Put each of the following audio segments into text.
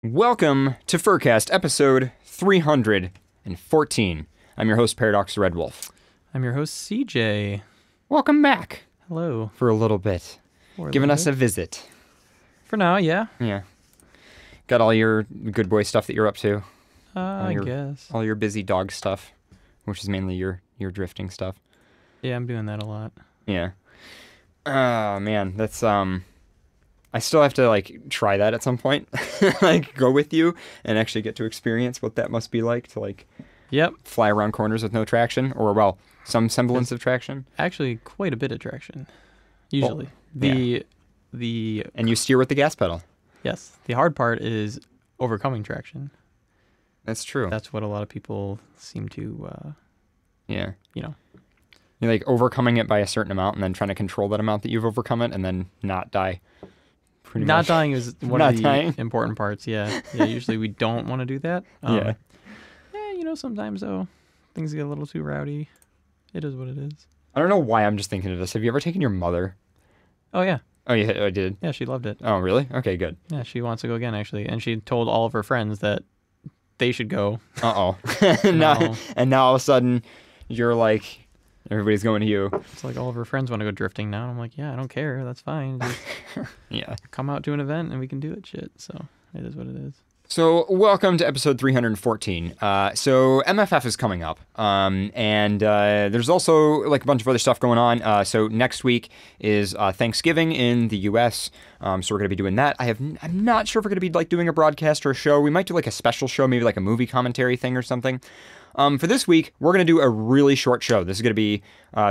Welcome to FurCast, episode 314. I'm your host, Paradox Red Wolf. I'm your host, CJ. Welcome back. Hello. For a little bit. Giving us a visit. For now, yeah. Yeah. Got all your good boy stuff that you're up to. I guess. All your busy dog stuff, which is mainly your drifting stuff. Yeah, I'm doing that a lot. Yeah. Oh, man, that's, I still have to, like, try that at some point. Like, go with you and actually get to experience what that must be like to, like, fly around corners with no traction, or, well, some semblance of traction. Actually, quite a bit of traction, usually. And you steer with the gas pedal. Yes. The hard part is overcoming traction. That's true. That's what a lot of people seem to, You're, like, overcoming it by a certain amount and then trying to control that amount that you've overcome it and then not die. Not dying is one of the important parts, yeah. Yeah, usually we don't want to do that. Sometimes, though, things get a little too rowdy. It is what it is. I don't know why I'm just thinking of this. Have you ever taken your mother? Oh, yeah. Oh, yeah, I did? Yeah, she loved it. Oh, really? Okay, good. Yeah, she wants to go again, actually. And she told all of her friends that they should go. Uh-oh. And now all of a sudden, you're like... Everybody's going to you. It's like all of her friends want to go drifting now. I'm like, yeah, I don't care. That's fine. Just come out to an event and we can do it. Shit. So it is what it is. So welcome to episode 314. So MFF is coming up. And there's also like a bunch of other stuff going on. So next week is Thanksgiving in the US. So we're going to be doing that. I'm not sure if we're going to be like doing a broadcast or a show. We might do like a special show, maybe like a movie commentary thing or something. For this week, we're going to do a really short show. This is going to be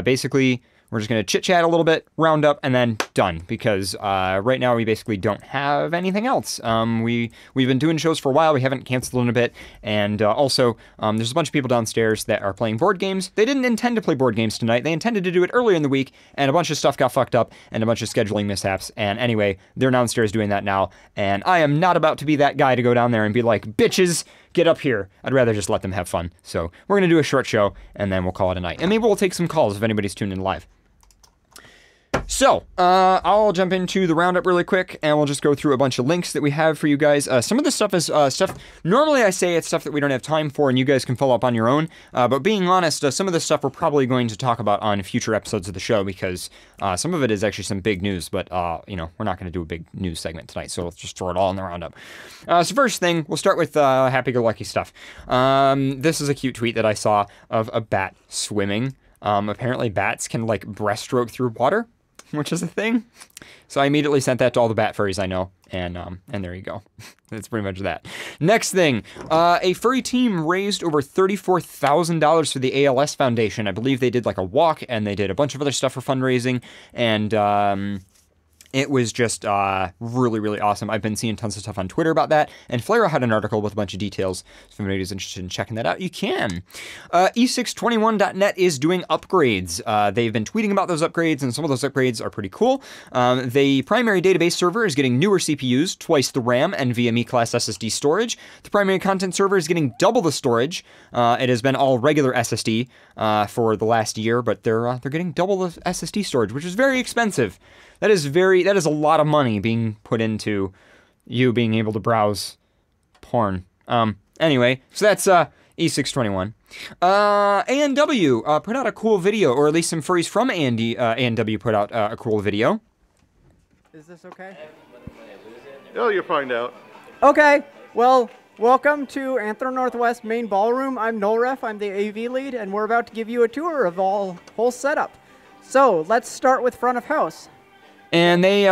basically, we're just going to chit-chat a little bit, round up, and then done. Because right now, we basically don't have anything else. We've been doing shows for a while. We haven't canceled in a bit. And also, there's a bunch of people downstairs that are playing board games. They didn't intend to play board games tonight. They intended to do it earlier in the week. And a bunch of stuff got fucked up. And a bunch of scheduling mishaps. And anyway, they're downstairs doing that now. And I am not about to be that guy to go down there and be like, bitches, get up here. I'd rather just let them have fun. So we're going to do a short show, and then we'll call it a night. And maybe we'll take some calls if anybody's tuned in live. So, I'll jump into the roundup really quick, and we'll just go through a bunch of links that we have for you guys. Some of this stuff is stuff, normally I say it's stuff that we don't have time for, and you guys can follow up on your own, but being honest, some of this stuff we're probably going to talk about on future episodes of the show, because some of it is actually some big news, but, we're not going to do a big news segment tonight, so let's just throw it all in the roundup. So first thing, we'll start with happy-go-lucky stuff. This is a cute tweet that I saw of a bat swimming. Apparently bats can, like, breaststroke through water, which is a thing. So I immediately sent that to all the bat furries I know, and there you go. That's pretty much that. Next thing, a furry team raised over $34,000 for the ALS Foundation. I believe they did like a walk, and they did a bunch of other stuff for fundraising, and it was just really, really awesome. I've been seeing tons of stuff on Twitter about that, and Flare had an article with a bunch of details. So if anybody's interested in checking that out, you can. E621.net is doing upgrades. They've been tweeting about those upgrades, and some of those upgrades are pretty cool. The primary database server is getting newer CPUs, twice the RAM, and NVMe-class SSD storage. The primary content server is getting double the storage. It has been all regular SSD for the last year, but they're getting double the SSD storage, which is very expensive. That is a lot of money being put into you being able to browse porn. Anyway, so that's E621. A&W put out a cool video, or at least some furries from A&W put out a cool video. Is this okay? Oh, you'll find out. Okay, well, welcome to Anthro Northwest Main Ballroom. I'm Nolref, I'm the AV lead, and we're about to give you a tour of whole setup. So, let's start with front of house. And they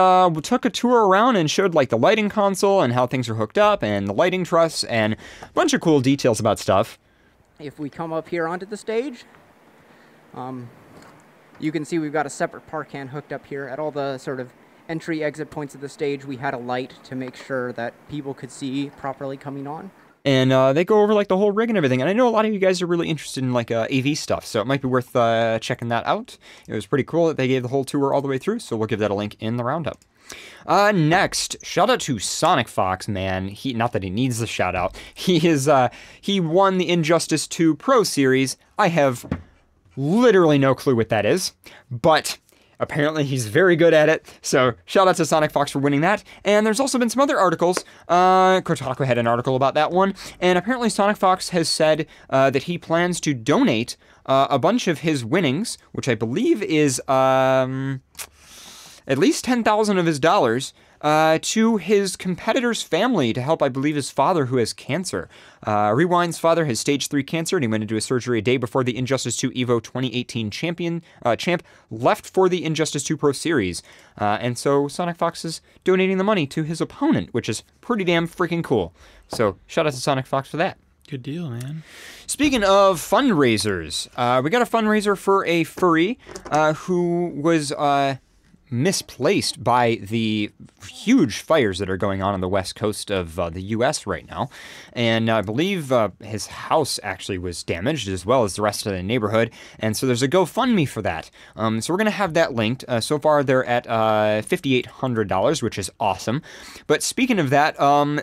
took a tour around and showed like the lighting console and how things are hooked up and the lighting truss and a bunch of cool details about stuff. If we come up here onto the stage, you can see we've got a separate park-can hooked up here. At all the sort of entry-exit points of the stage, we had a light to make sure that people could see properly coming on. And they go over like the whole rig and everything. And I know a lot of you guys are really interested in like AV stuff, so it might be worth checking that out. It was pretty cool that they gave the whole tour all the way through, so we'll give that a link in the roundup. Next, shout out to Sonic Fox, man. Not that he needs the shout out. He won the Injustice 2 Pro Series. I have literally no clue what that is, but apparently he's very good at it. So shout out to Sonic Fox for winning that. And there's also been some other articles. Kotaku had an article about that one. And apparently Sonic Fox has said that he plans to donate a bunch of his winnings, which I believe is at least 10,000 of his dollars, to his competitor's family to help, I believe, his father who has cancer. Rewind's father has stage 3 cancer, and he went into his surgery a day before the Injustice 2 EVO 2018 champ left for the Injustice 2 Pro Series. And so Sonic Fox is donating the money to his opponent, which is pretty damn freaking cool. So shout out to Sonic Fox for that. Good deal, man. Speaking of fundraisers, we got a fundraiser for a furry who was misplaced by the huge fires that are going on the west coast of the U.S. right now. And I believe his house actually was damaged as well as the rest of the neighborhood. And so there's a GoFundMe for that. So we're going to have that linked. So far they're at $5,800, which is awesome. But speaking of that,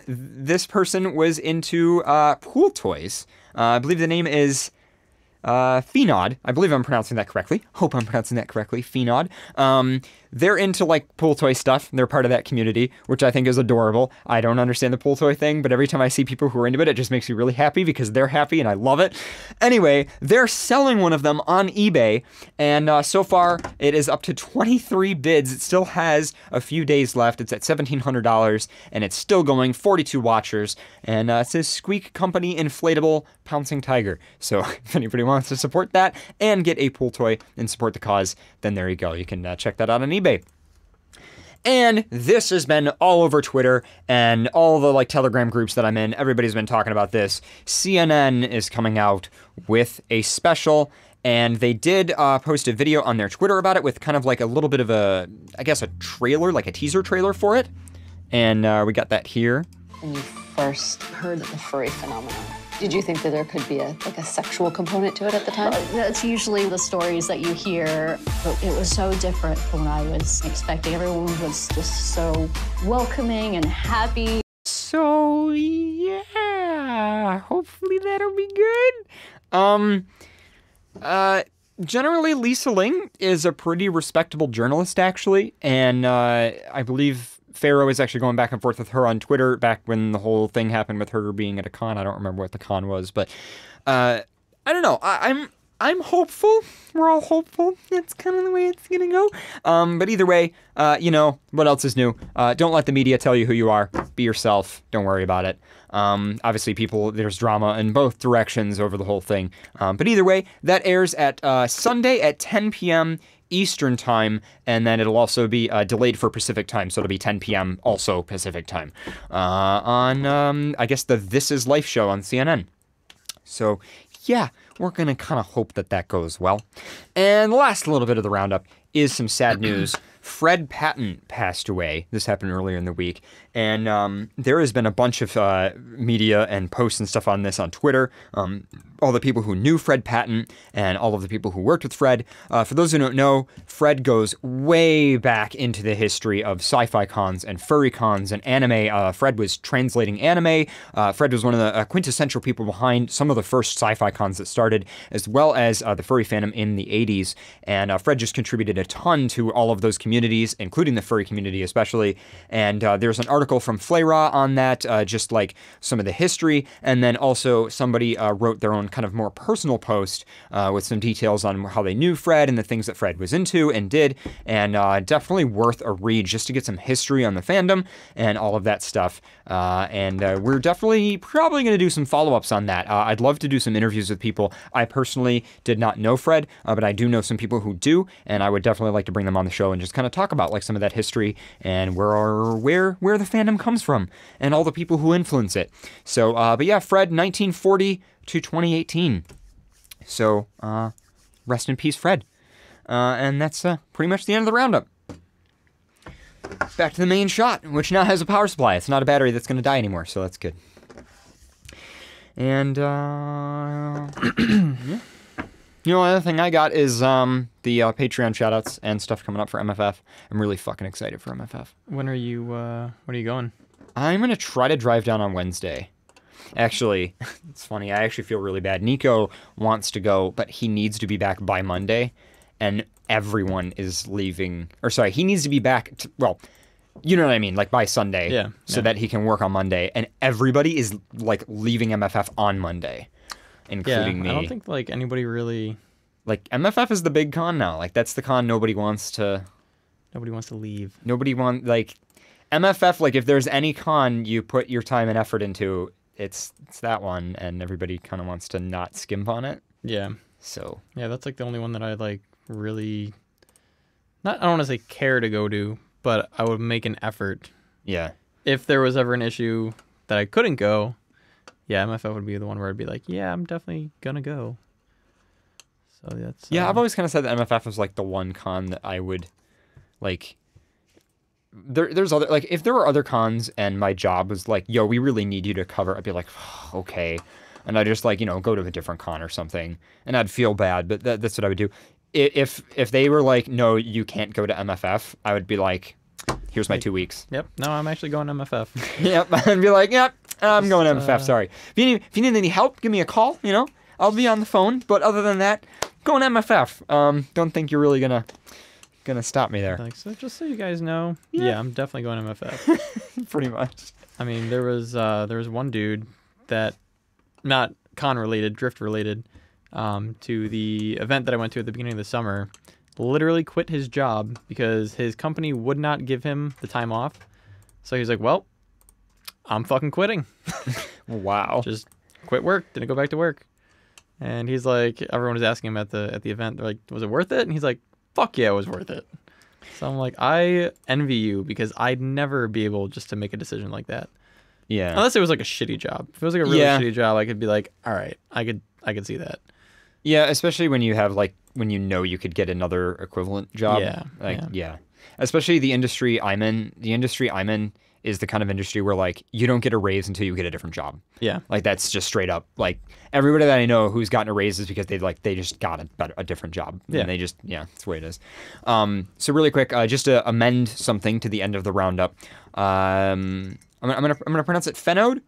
this person was into pool toys. I believe the name is Phenod. I believe I'm pronouncing that correctly. Hope I'm pronouncing that correctly. Phenod. They're into like pool toy stuff. They're part of that community, which I think is adorable. I don't understand the pool toy thing, but every time I see people who are into it, it just makes me really happy because they're happy and I love it. Anyway, they're selling one of them on eBay, and so far it is up to 23 bids. It still has a few days left. It's at $1,700, and it's still going. 42 watchers, and it says Squeak Company Inflatable Pouncing Tiger. So if anybody wants to support that and get a pool toy and support the cause, then there you go. You can check that out on eBay. And this has been all over Twitter and all the like Telegram groups that I'm in. Everybody's been talking about this. CNN is coming out with a special, and they did post a video on their Twitter about it with kind of like a little bit of a, I guess, a trailer, like a teaser trailer for it. And we got that here. When you first heard of the furry phenomenon, did you think that there could be a sexual component to it at the time? That's usually the stories that you hear. But it was so different from what I was expecting. Everyone was just so welcoming and happy. So, yeah, hopefully that'll be good. Generally, Lisa Ling is a pretty respectable journalist, actually, and I believe Pharaoh is actually going back and forth with her on Twitter back when the whole thing happened with her being at a con. I don't remember what the con was, but I don't know. I'm hopeful. We're all hopeful. That's kind of the way it's gonna go. But either way, you know, what else is new? Don't let the media tell you who you are. Be yourself. Don't worry about it. Obviously, there's drama in both directions over the whole thing. But either way, that airs at Sunday at 10 p.m. Eastern time, and then it'll also be delayed for Pacific time, so it'll be 10 p.m. also Pacific time on, I guess, the This Is Life show on CNN. So, yeah, we're going to kind of hope that that goes well. And the last little bit of the roundup is some sad news. Fred Patton passed away. This happened earlier in the week. And there has been a bunch of media and posts and stuff on this on Twitter. All the people who knew Fred Patton and all of the people who worked with Fred. For those who don't know, Fred goes way back into the history of sci-fi cons and furry cons and anime. Fred was translating anime. Fred was one of the quintessential people behind some of the first sci-fi cons that started, as well as the furry fandom in the 80s. And Fred just contributed a ton to all of those communities, including the furry community especially. And there's an article from Flayra on that, just like some of the history. And then also somebody wrote their own kind of more personal post with some details on how they knew Fred and the things that Fred was into and did. And definitely worth a read just to get some history on the fandom and all of that stuff. And we're definitely probably going to do some follow-ups on that. I'd love to do some interviews with people. I personally did not know Fred, but I do know some people who do, and I would definitely like to bring them on the show and just kind of talk about like some of that history and where the fandom comes from and all the people who influence it. So, but yeah, Fred, 1940 to 2018. So, rest in peace, Fred. And that's pretty much the end of the roundup. Back to the main shot, which now has a power supply. It's not a battery that's going to die anymore, so that's good. And, yeah. The only other thing I got is the Patreon shoutouts and stuff coming up for MFF. I'm really fucking excited for MFF. When are you, when are you going? I'm going to try to drive down on Wednesday. Actually, it's funny. I actually feel really bad. Nico wants to go, but he needs to be back by Monday. And everyone is leaving, or sorry, he needs to be back. Well, you know what I mean, like by Sunday, so that he can work on Monday, and everybody is like leaving MFF on Monday, including me. I don't think like anybody really. Like MFF is the big con now. Like that's the con nobody wants to leave. Nobody like MFF. Like if there's any con you put your time and effort into, it's that one, and everybody kind of wants to not skimp on it. Yeah. So yeah, that's like the only one that I like really. I don't want to say care to go to, but I would make an effort. Yeah. If there was ever an issue that I couldn't go, yeah, MFF would be the one where I'd be like, yeah, I'm definitely gonna go. So that's I've always kind of said that MFF was like the one con that I would like. There's other, like, if there were other cons and my job was like, yo, we really need you to cover, I'd be like, okay. And I'd just like, go to a different con or something, and I'd feel bad, but that's what I would do. If they were like, no, you can't go to MFF, I would be like, here's my 2 weeks. Yep. No, I'm actually going to MFF. Yep. I'd be like, yep, I'm going to MFF. Sorry. If you need any help, give me a call. I'll be on the phone. But other than that, going to MFF. Don't think you're really gonna stop me there. Like, so just so you guys know, yeah, I'm definitely going to MFF. Pretty much. I mean, there was one dude that, not con related, drift related, to the event that I went to at the beginning of the summer, literally quit his job because his company would not give him the time off. So he's like, well, I'm fucking quitting. Wow. Just quit work. Didn't go back to work. And he's like, everyone was asking him at the event, they're like, was it worth it? And he's like, fuck yeah, it was worth it. So I'm like, I envy you, because I'd never be able just to make a decision like that. Yeah. Unless it was like a shitty job. If it was like a really shitty job, I could be like, all right, I could see that. Yeah, especially when you have like, when you could get another equivalent job. Yeah. Especially the industry I'm in. The industry I'm in is the kind of industry where like you don't get a raise until you get a different job. Yeah. Like that's just straight up. Like everybody that I know who's gotten a raise is because they just got a different job. Yeah. And they just, that's the way it is. So really quick, just to amend something to the end of the roundup. I'm gonna pronounce it Fenode.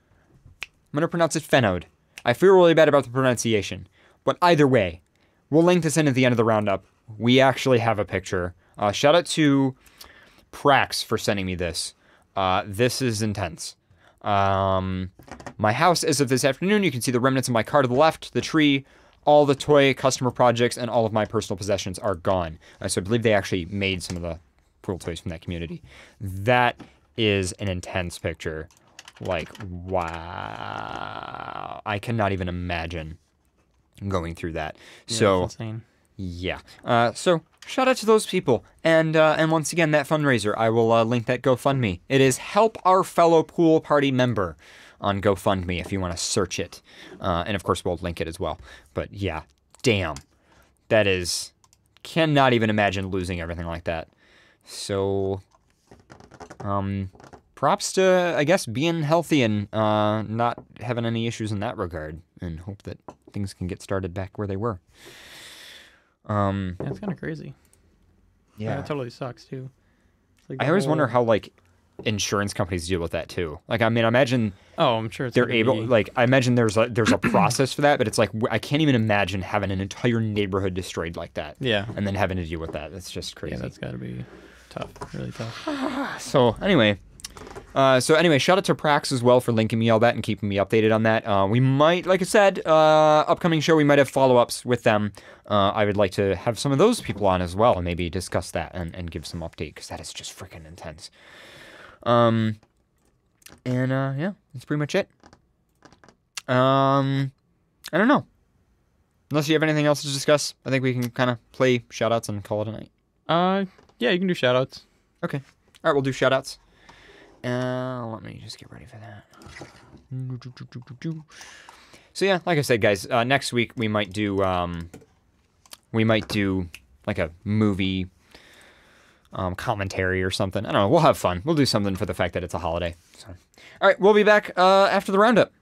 I'm gonna pronounce it Fenode. I feel really bad about the pronunciation, but either way, we'll link this in at the end of the roundup. We actually have a picture. Shout out to Prax for sending me this. This is intense. My house as of this afternoon, you can see the remnants of my car to the left, the tree, all the toy customer projects, and all of my personal possessions are gone. So I believe they actually made some of the pool toys from that community. That is an intense picture. Like, wow. I cannot even imagine going through that. Yeah, so that's insane. Yeah. So shout out to those people. And once again, that fundraiser, I will link that GoFundMe. It is Help Our Fellow Pool Party Member on GoFundMe if you want to search it. And of course, we'll link it as well. But yeah, damn. That is, cannot even imagine losing everything like that. So, props to, I guess, being healthy and not having any issues in that regard. And hope that things can get started back where they were. Yeah, it's kind of crazy. Yeah, it totally sucks too. Like I always wonder how like insurance companies deal with that too. Like, I mean, I imagine. Oh, I'm sure they're able. Like, I imagine there's a process for that, but it's like I can't even imagine having an entire neighborhood destroyed like that. Yeah, and then having to deal with that. That's just crazy. Yeah, that's got to be tough. Really tough. So anyway. Shout out to Prax as well for linking me all that and keeping me updated on that. We might, like I said, upcoming show, we might have follow-ups with them. I would like to have some of those people on as well and maybe discuss that and give some update, because that is just freaking intense. Yeah, that's pretty much it. I don't know. Unless you have anything else to discuss, I think we can kind of play shout-outs and call it a night. Yeah, you can do shout-outs. Okay. All right, we'll do shout-outs. Let me just get ready for that. So yeah, like I said, guys, next week we might do like a movie commentary or something. I don't know. We'll have fun. We'll do something for the fact that it's a holiday. So, all right, we'll be back after the roundup.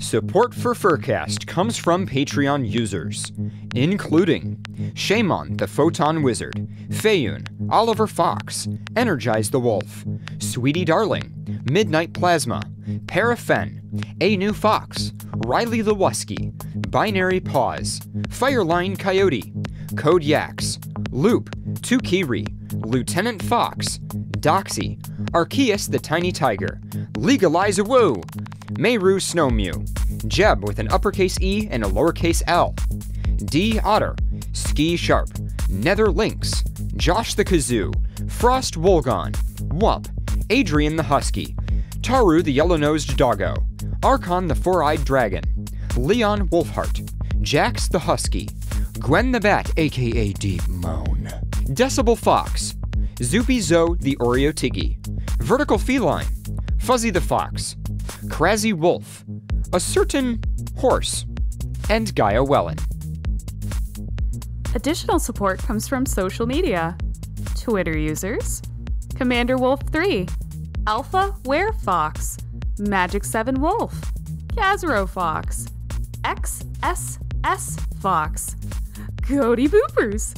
Support for FurCast comes from Patreon users, including Shaman the Photon Wizard, Fayun, Oliver Fox, Energize the Wolf, Sweetie Darling, Midnight Plasma, Parafen, A New Fox, Riley the Wusky, Binary Pause, Fireline Coyote, Code Yaks, Loop, Tukiri, Lieutenant Fox, Doxy, Arceus the Tiny Tiger, Legalize a Woo, Meru Snowmew, Jeb with an uppercase E and a lowercase L, D Otter, Ski Sharp, Nether Lynx, Josh the Kazoo, Frost Wolgon, Wump, Adrian the Husky, Taru the Yellow-Nosed Doggo, Archon the Four-Eyed Dragon, Leon Wolfheart, Jax the Husky, Gwen the Bat aka Deep Moan, Decibel Fox, Zoopy Zoe the Oreo Tiggy, Vertical Feline, Fuzzy the Fox, Crazy Wolf, A Certain Horse, and Gaia Wellen. Additional support comes from social media. Twitter users, Commander Wolf 3, Alpha Werefox, Magic 7 Wolf, Kazro Fox, XSS Fox, Cody Boopers,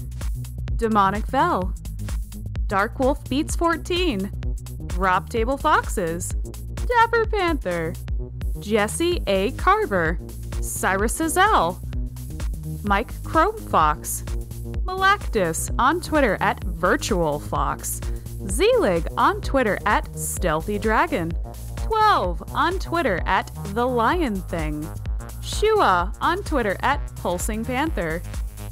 Demonic Vel, Dark Wolf Beats 14, Drop Table Foxes, Dapper Panther, Jesse A. Carver, Cyrus Azell, Mike Chrome Fox, Malactus on Twitter at Virtual Fox, Zelig on Twitter at Stealthy Dragon, 12 on Twitter at The Lion Thing, Shua on Twitter at Pulsing Panther,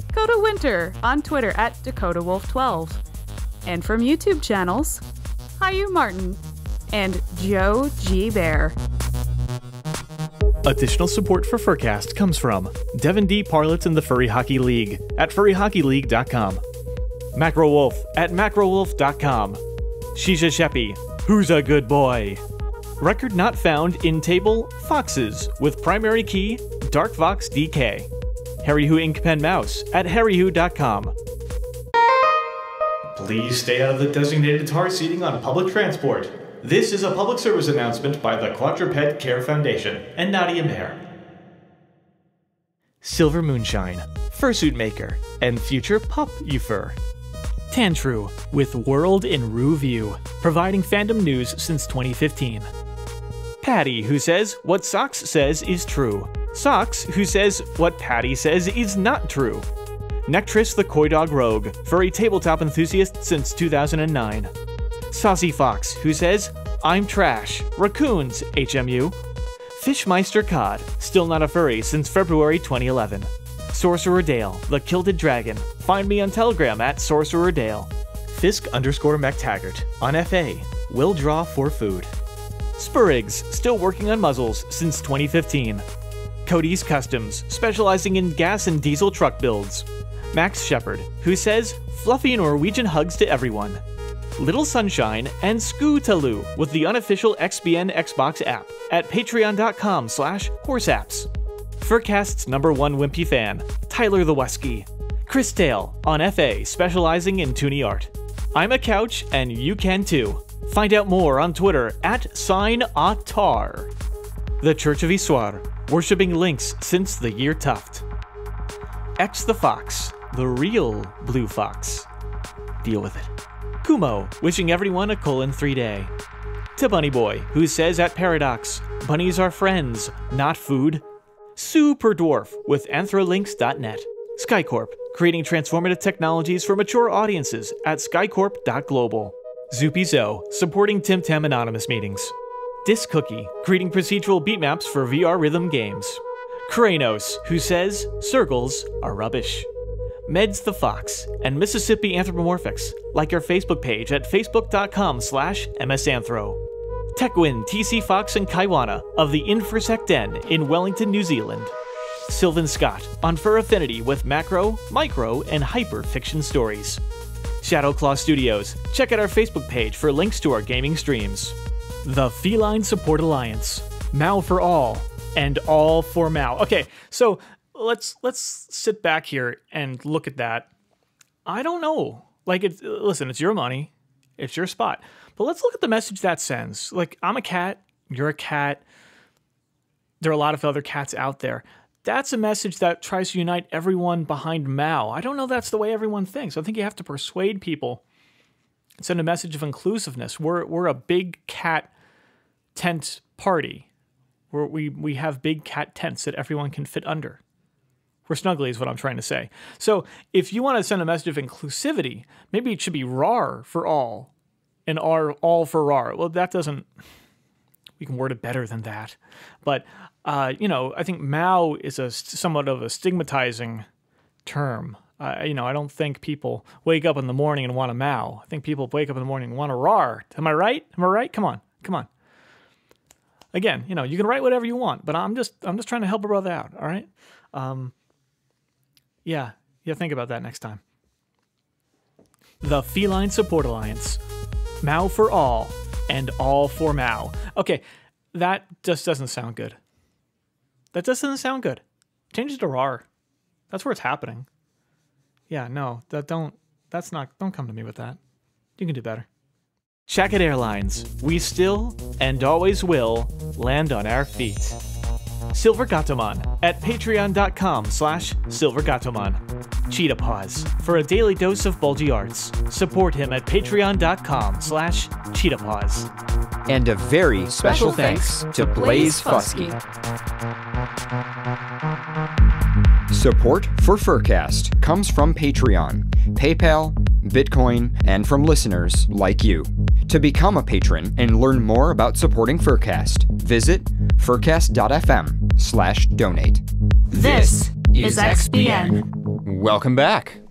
Dakota Winter on Twitter at Dakota Wolf 12, and from YouTube channels, Hayu Martin and Joe G. Bear. Additional support for FurCast comes from Devin D. Parlitz and the Furry Hockey League at furryhockeyleague.com, Macro Wolf at macrowolf.com, Shisha Sheppy, who's a good boy, Record not found in table Foxes with primary key Dark Fox DK, Harry Who Ink Pen Mouse at harrywho.com. Please stay out of the designated tar seating on public transport. This is a public service announcement by the Quadruped Care Foundation and Nadia Mayer. Silver Moonshine, Fursuit Maker, and Future Pup You Fur. Tantru, with World in Review, providing fandom news since 2015. Patty, who says what Socks says is true. Socks, who says what Patty says is not true. Nectris the Coy Dog Rogue, furry tabletop enthusiast since 2009. Saucy Fox, who says, I'm trash. Raccoons, HMU. Fishmeister Cod, still not a furry since February 2011. Sorcerer Dale, the Kilted Dragon. Find me on Telegram at Sorcerer Dale. Fisk_McTaggart, on FA. Will draw for food. Spurrigs, still working on muzzles since 2015. Cody's Customs, specializing in gas and diesel truck builds. Max Shepard, who says, fluffy Norwegian hugs to everyone. Little Sunshine, and Scootaloo with the unofficial XBN Xbox app at patreon.com/horseapps. FurCast's #1 wimpy fan, Tyler the Wesky. Chris Dale, on FA, specializing in toonie art. I'm a couch, and you can too. Find out more on Twitter at @SignAutar. The Church of Issoir, worshipping lynx since the year Tuft. X the Fox, the real blue fox. Deal with it. Kumo, wishing everyone a colon-3 day. To Bunny Boy, who says at Paradox, bunnies are friends, not food. Super Dwarf with anthrolinks.net. Skycorp, creating transformative technologies for mature audiences at skycorp.global. Zoopy Zo, supporting Tim Tam Anonymous meetings. Disc Cookie, creating procedural beatmaps for VR rhythm games. Kranos, who says circles are rubbish. Meds the Fox, and Mississippi Anthropomorphics, like our Facebook page at facebook.com/msanthro. Techwin, TC Fox, and Kaiwana of the Infosec Den in Wellington, New Zealand. Sylvan Scott, on Fur Affinity with macro, micro, and hyper fiction stories. Shadowclaw Studios, check out our Facebook page for links to our gaming streams. The Feline Support Alliance, Mao for All, and All for Mao. Okay, so let's sit back here and look at that. I don't know. Like, listen, it's your money. It's your spot. But let's look at the message that sends. Like, I'm a cat. You're a cat. There are a lot of other cats out there. That's a message that tries to unite everyone behind Mao. I don't know that's the way everyone thinks. I think you have to persuade people and send a message of inclusiveness. We're a big cat tent party. We have big cat tents that everyone can fit under. We're snuggly is what I'm trying to say. So if you want to send a message of inclusivity, maybe it should be RAR for all and R all for RAR. Well, that doesn't, we can word it better than that. But, you know, I think Mao is somewhat of a stigmatizing term. You know, I don't think people wake up in the morning and want a Mao. I think people wake up in the morning and want a RAR. Am I right? Am I right? Come on. Again, you know, you can write whatever you want, but I'm just trying to help a brother out, all right? Yeah, think about that next time. The Feline Support Alliance. Mao for all, and all for Mao. Okay, that just doesn't sound good. That just doesn't sound good. Change it to RAR. That's where it's happening. Yeah, no, don't come to me with that. You can do better. Shacket Airlines. We still, and always will, land on our feet. Silver Gatomon at patreon.com/silvergatomon. Cheetah Paws for a daily dose of bulgy arts. Support him at patreon.com/Cheetah Paws. And a very special thanks to Blaze Fusky. Support for FurCast comes from Patreon, PayPal, Bitcoin, and from listeners like you. To become a patron and learn more about supporting FurCast, visit furcast.fm/donate. This is XBN. Welcome back.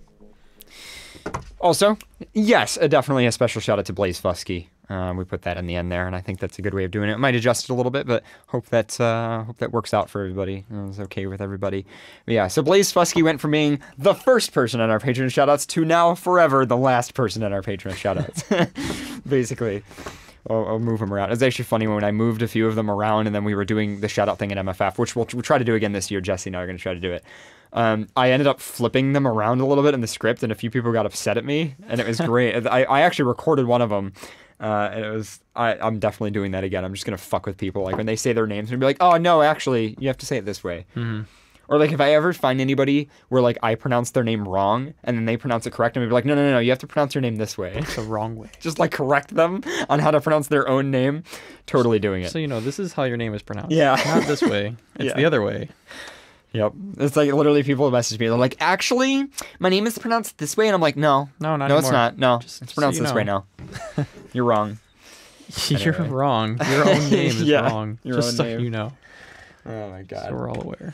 Also, yes, definitely a special shout out to Blaze Fusky. We put that in the end there, and I think that's a good way of doing it. Might adjust it a little bit, but hope that works out for everybody. It was okay with everybody. But yeah, so Blaze Fusky went from being the first person on our Patreon shoutouts to now forever the last person on our Patreon shoutouts. Basically. I'll move them around. It was actually funny when I moved a few of them around, and then we were doing the shoutout thing at MFF, which we'll try to do again this year. Jesse and I are going to try to do it. I ended up flipping them around a little bit in the script, and a few people got upset at me, and it was great. I actually recorded one of them, and it was I'm definitely doing that again. I'm just going to fuck with people. Like when they say their names, and be like, oh no, actually, you have to say it this way. Mm-hmm. Or like if I ever find anybody where like I pronounce their name wrong and then they pronounce it correct, I'm gonna be like, no, you have to pronounce your name this way. It's the wrong way. Just like correct them on how to pronounce their own name. Totally doing it. So you know, this is how your name is pronounced. Yeah. Not this way. It's the other way. Yep. It's like literally people message me. They're like, actually, my name is pronounced this way, and I'm like, no, not no, anymore. It's not. No, it's pronounced this way now. You're wrong. You're wrong. Your own name is wrong. Your just own so name. you know. Oh my god. So we're all aware.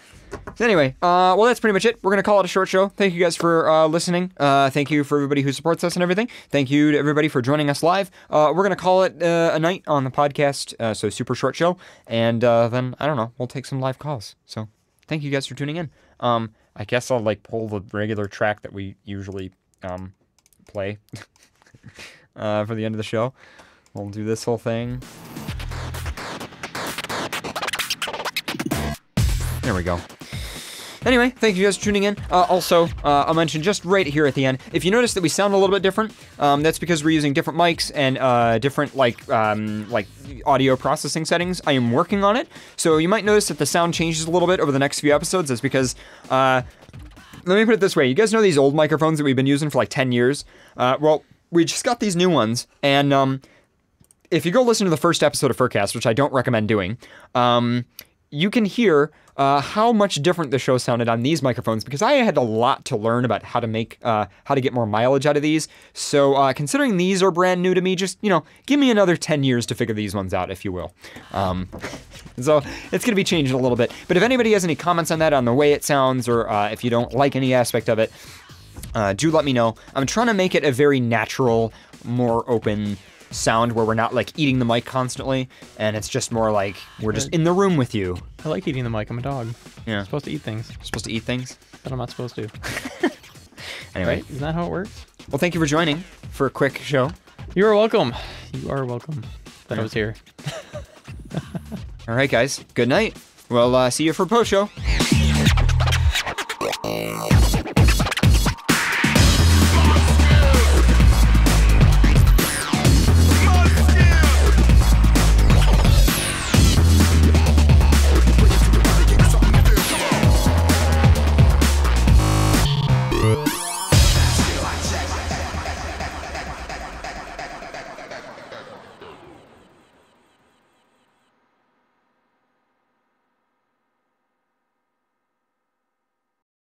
So anyway, well, that's pretty much it. We're going to call it a short show. Thank you guys for listening. Thank you for everybody who supports us and everything. Thank you to everybody for joining us live. We're going to call it a night on the podcast, so super short show. And then, I don't know, we'll take some live calls. So thank you guys for tuning in. I guess I'll like pull the regular track that we usually play for the end of the show. We'll do this whole thing. There we go. Anyway, thank you guys for tuning in. Also, I'll mention just right here at the end, if you notice that we sound a little bit different, that's because we're using different mics and different like audio processing settings. I am working on it, so you might notice that the sound changes a little bit over the next few episodes. That's because, let me put it this way. You guys know these old microphones that we've been using for like 10 years? Well, we just got these new ones, and if you go listen to the first episode of FurCast, which I don't recommend doing, you can hear how much different the show sounded on these microphones, because I had a lot to learn about how to get more mileage out of these. So considering these are brand new to me, just, give me another 10 years to figure these ones out, if you will. So it's going to be changing a little bit. But if anybody has any comments on that, on the way it sounds, or if you don't like any aspect of it, do let me know. I'm trying to make it a very natural, more open sound where we're not like eating the mic constantly, and it's just more like we're just in the room with you. I like eating the mic. I'm a dog. Yeah. I'm supposed to eat things. You're supposed to eat things? But I'm not supposed to. Anyway. Right? Isn't that how it works? Well, thank you for joining for a quick show. You are welcome. You are welcome that I was here. All right, guys. Good night. We'll see you for post show.